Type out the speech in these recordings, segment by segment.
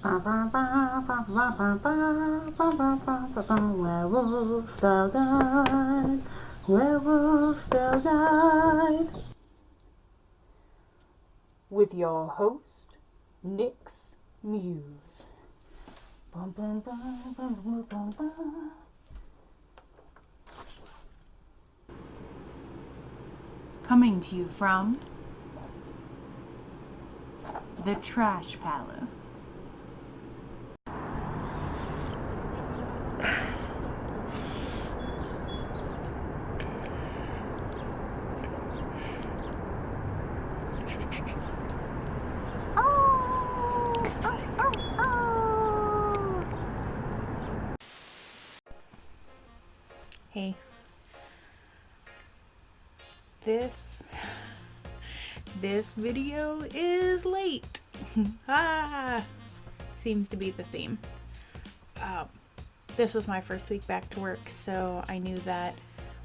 Werewolf Style Guide. Werewolf Style Guide. With your host, Nyx Muse. Bum, bum, bum, bum, bum, bum, bum. Coming to you from the Trash Palace. Hey, this video is late. Seems to be the theme. This was my first week back to work, so I knew that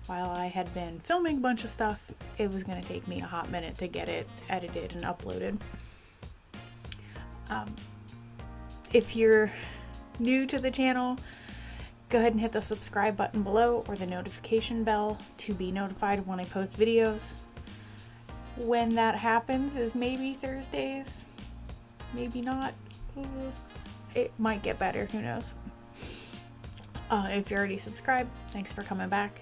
while I had been filming a bunch of stuff, it was going to take me a hot minute to get it edited and uploaded. If you're new to the channel, go ahead and hit the subscribe button below or the notification bell to be notified when I post videos. When that happens is maybe Thursdays, maybe not. It might get better, who knows. If you're already subscribed, thanks for coming back.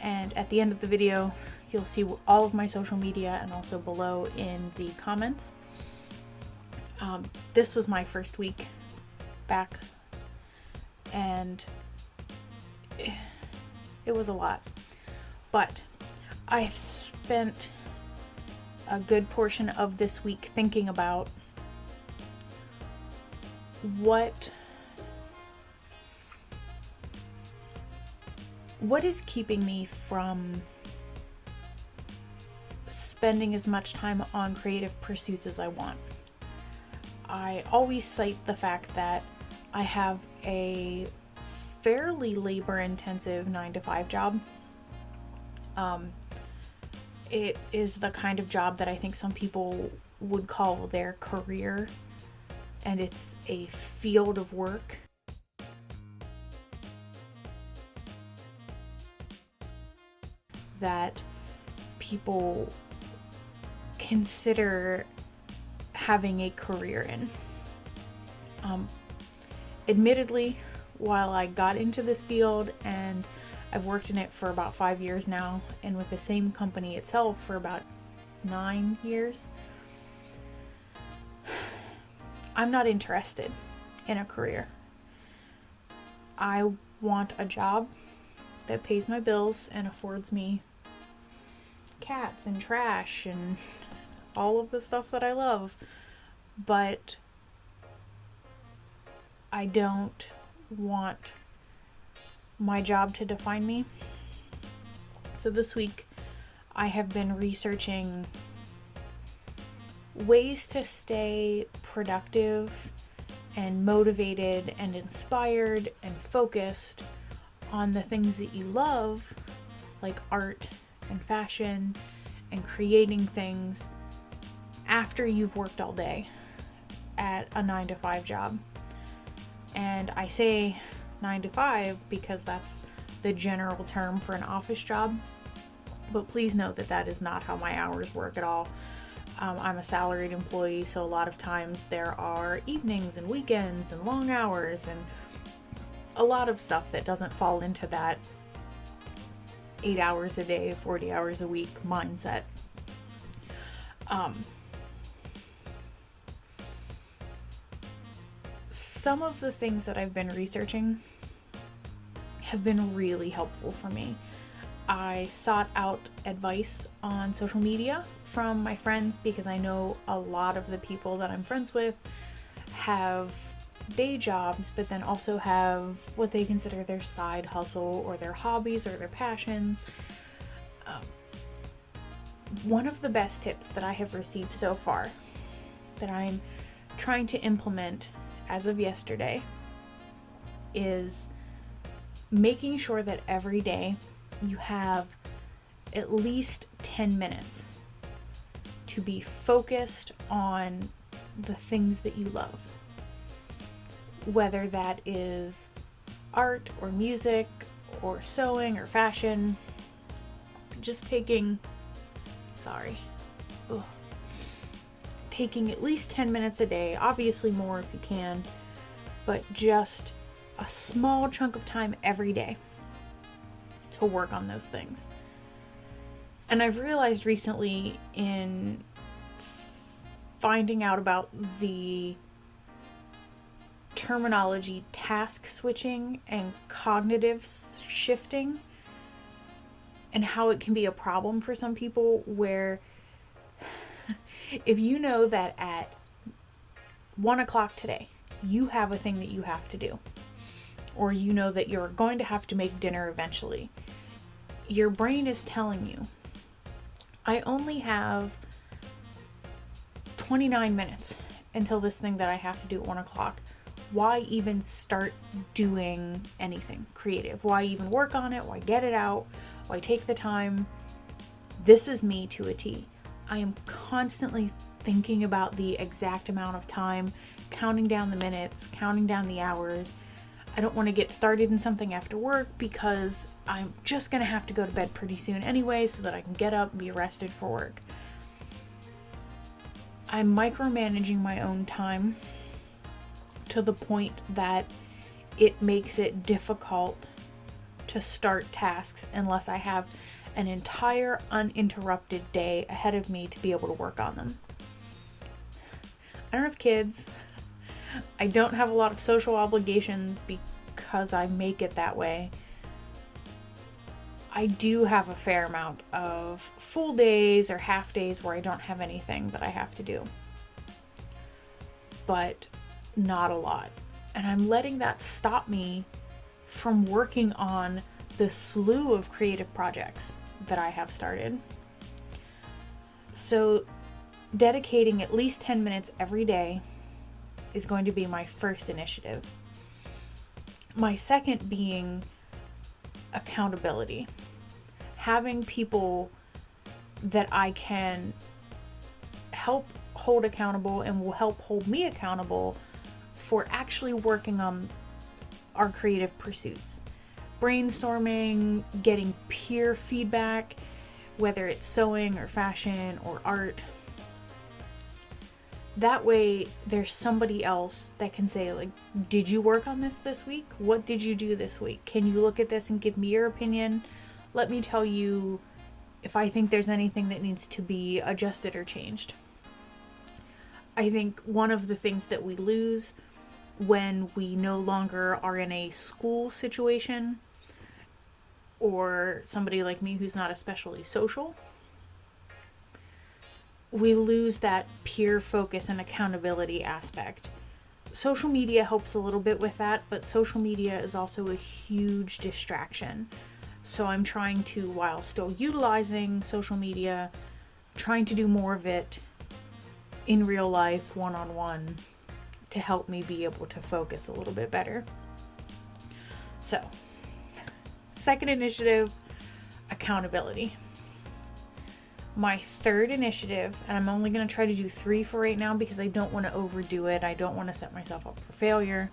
And at the end of the video, you'll see all of my social media and also below in the comments. This was my first week back, and it was a lot. But I've spent a good portion of this week thinking about what is keeping me from spending as much time on creative pursuits as I want. I always cite the fact that I have a fairly labor-intensive 9-to-5 job. It is the kind of job that I think some people would call their career, and it's a field of work that people consider having a career in. Admittedly, while I got into this field and I've worked in it for about 5 years now, and with the same company itself for about 9 years, I'm not interested in a career. I want a job that pays my bills and affords me cats and trash and all of the stuff that I love. But I don't want my job to define me. So this week I have been researching ways to stay productive and motivated and inspired and focused on the things that you love, like art and fashion and creating things, after you've worked all day at a 9-to-5 job. And I say 9-to-5 because that's the general term for an office job, but please note that that is not how my hours work at all. I'm a salaried employee, so a lot of times there are evenings and weekends and long hours and a lot of stuff that doesn't fall into that 8 hours a day, 40 hours a week mindset. Some of the things that I've been researching have been really helpful for me. I sought out advice on social media from my friends because I know a lot of the people that I'm friends with have day jobs, but then also have what they consider their side hustle or their hobbies or their passions. One of the best tips that I have received so far that I'm trying to implement as of yesterday is making sure that every day you have at least 10 minutes to be focused on the things that you love. whether that is art or music or sewing or fashion. Just taking at least 10 minutes a day, obviously more if you can, but just a small chunk of time every day to work on those things. And I've realized recently in finding out about the terminology task switching and cognitive shifting, and how it can be a problem for some people, where if you know that at 1 o'clock today you have a thing that you have to do, or you know that you're going to have to make dinner eventually, your brain is telling you, I only have 29 minutes until this thing that I have to do at 1 o'clock. Why even start doing anything creative? Why even work on it? Why get it out? Why take the time? This is me to a T. I am constantly thinking about the exact amount of time, counting down the minutes, counting down the hours. I don't want to get started in something after work because I'm just going to have to go to bed pretty soon anyway, so that I can get up and be rested for work. I'm micromanaging my own time to the point that it makes it difficult to start tasks unless I have an entire uninterrupted day ahead of me to be able to work on them. I don't have kids. I don't have a lot of social obligations because I make it that way. I do have a fair amount of full days or half days where I don't have anything that I have to do, but not a lot. And I'm letting that stop me from working on the slew of creative projects that I have started. So dedicating at least 10 minutes every day is going to be my first initiative. My second being accountability. Having people that I can help hold accountable and will help hold me accountable for actually working on our creative pursuits. Brainstorming, getting peer feedback, whether it's sewing or fashion or art. That way there's somebody else that can say, like, did you work on this week? What did you do this week? Can you look at this and give me your opinion? Let me tell you if I think there's anything that needs to be adjusted or changed. I think one of the things that we lose when we no longer are in a school situation, or somebody like me who's not especially social, we lose that peer focus and accountability aspect. Social media helps a little bit with that, but social media is also a huge distraction. So I'm trying to, while still utilizing social media, trying to do more of it in real life, one-on-one, to help me be able to focus a little bit better. So, second initiative, accountability. My third initiative, and I'm only going to try to do 3 for right now because I don't want to overdo it. I don't want to set myself up for failure.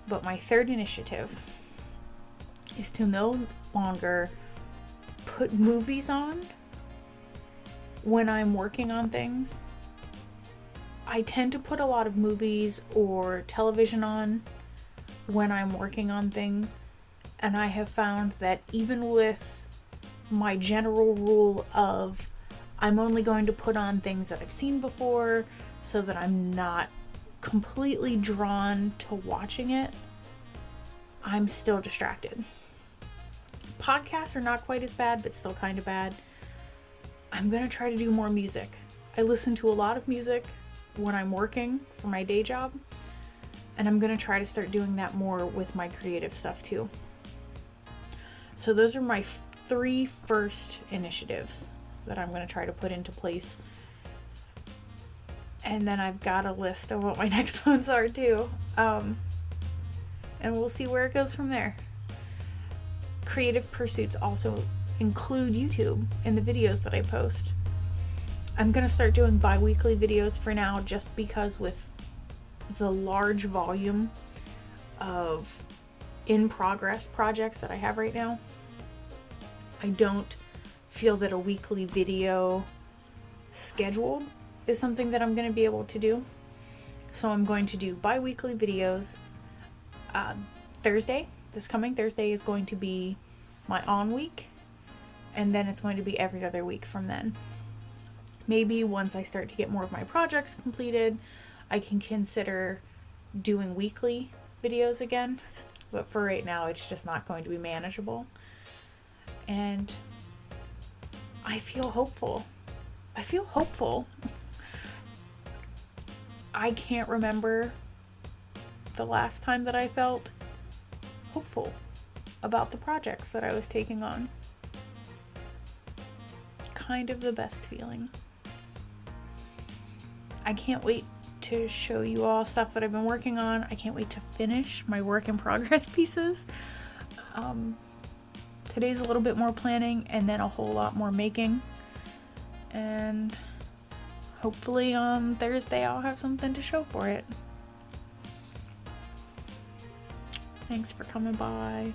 But my third initiative is to no longer put movies on when I'm working on things. I tend to put a lot of movies or television on when I'm working on things, and I have found that even with my general rule of I'm only going to put on things that I've seen before so that I'm not completely drawn to watching it, I'm still distracted. Podcasts are not quite as bad, but still kind of bad. I'm going to try to do more music. I listen to a lot of music when I'm working for my day job, and I'm going to try to start doing that more with my creative stuff too. So those are my 3 first initiatives that I'm going to try to put into place. And then I've got a list of what my next ones are too. And we'll see where it goes from there. Creative pursuits also include YouTube in the videos that I post. I'm going to start doing bi-weekly videos for now, just because with the large volume of in progress projects that I have right now, I don't feel that a weekly video scheduled is something that I'm going to be able to do. So I'm going to do bi-weekly videos. This coming Thursday is going to be my on week, and then it's going to be every other week from then. Maybe once I start to get more of my projects completed, I can consider doing weekly videos again. But for right now, it's just not going to be manageable. And I feel hopeful. I can't remember the last time that I felt hopeful about the projects that I was taking on. Kind of the best feeling. I can't wait to show you all stuff that I've been working on. I can't wait to finish my work in progress pieces. Today's a little bit more planning and then a whole lot more making. And hopefully on Thursday I'll have something to show for it. Thanks for coming by.